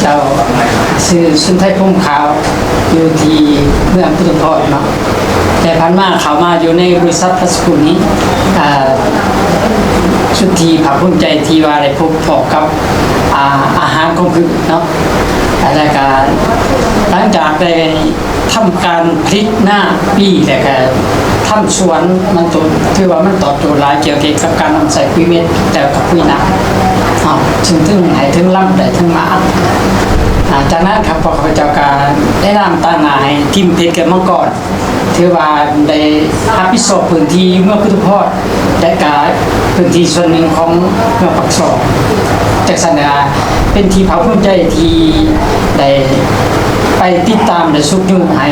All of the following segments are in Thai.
เจ้าซื้อสุนทรภูมิขาวอยู่ที่เมืองพุทธพรเนาะแต่พันมาเขามาอยู่ในบริษัทพัสกุลนี้สุดที่ภาคภูมิใจที่ว่าได้พบพอกับอาหารของพืชเนาะแล้วก็หลังจากได้ทำการผลิตหน้าปีแล้วก็ทำสวนมันตัวที่ว่ามันตอบโจทย์หลายเกี่ยวกับการนำใส่ปุ๋ยเม็ดแต่กับปุ๋ยหนักถึงให้ถึงลำได้ถึงมาจากนั้นครับพอข้าพเจ้าก็ได้นำตั้งให้ทีมเพชรกับมังกรถือว่าได้รับผิดชอบพื้นที่เมื่อพุทธพจน์ได้การพื้นที่ส่วนหนึ่งของเมืองปักซองจากสัญญาเป็นที่ภาคภูมิใจที่ได้ไปติดตามและสุขยุ่งให้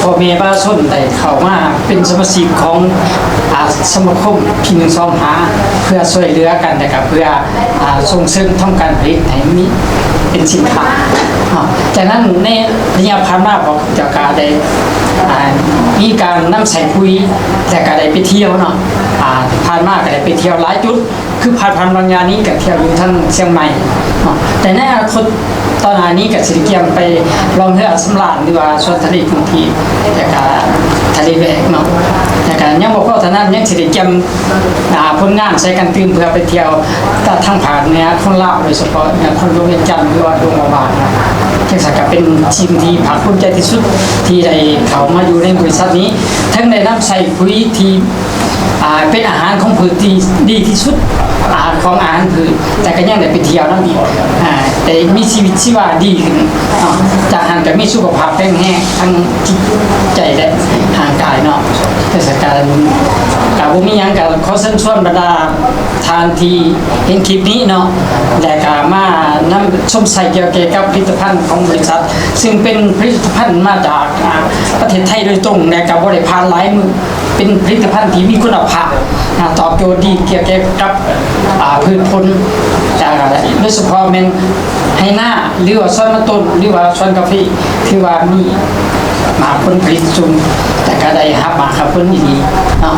พ่อแม่ประชาชนได้เข้ามาเป็นสมาชิกของสมาคมพี่น้องสองหาเพื่อช่วยเหลือกันนะครับเพื่อส่งเสริมทำการผลิตให้มีเป็นสินค้าจากนั้นในระยะผ่านมาของเจ้าการได้มีการนำใส่ปุ๋ยแต่ก็ได้ไปเที่ยวเนาะผ่านมาก็ได้ไปเที่ยวหลายจุดคือผ่านบางงานนี้กับเที่ยวอยู่ทั้งเชียงใหม่แต่ในอนาคตตอนนี้กับสิริเกียมไปลองเที่ยวสำราญดีกว่าสวนทะเลกรุงเทพแต่ก็ทะเลแบกเนาะแต่ก็ยังบอกว่าท่านั้นยังสิริเกียมผลงานใช้กันตื่นเพื่อไปเที่ยวถ้าทั้งผ่านเนี่ยคนลาวโดยเฉพาะคนโรงเรียนจันทร์หรือว่าโรงพยาบาลนะที่สักกับเป็นทีมที่ภาคภูมิใจที่สุดที่ได้เข้ามาอยู่ในบริษัทนี้ทั้งได้นำใส่ปุ๋ยที่เป็นอาหารของพืชที่ดีที่สุดของอาหารพืชแต่ก็ยังได้ไปเที่ยวนั่นอีกแต่มีชีวิตชีวาดีขึ้นจากหันกับมีสุขภาพแข็งแรงทั้งจิตใจและร่างกายเนาะเทศกาลกับบุมียังกับขอเชิญชวนบรรดาทานที่เห็นคลิปนี้เนาะและก็มานำชมใส่เกี่ยวกับผลิตภัณฑ์ของบริษัทซึ่งเป็นผลิตภัณฑ์มาจากประเทศไทยโดยตรงและกับบริพารหลายมือเป็นผลิตภัณฑ์ที่มีคุณภาพตอบโจทย์ดีเกี่ยวกับพืชผลโดยเฉพาะเป็นไฮหน้าหรือว่าส่วนมะต้นหรือว่าส่วนกาแฟที่ว่ามีมาผลผลิตสูงแต่ก็ได้รับมาครับผลดีเนาะ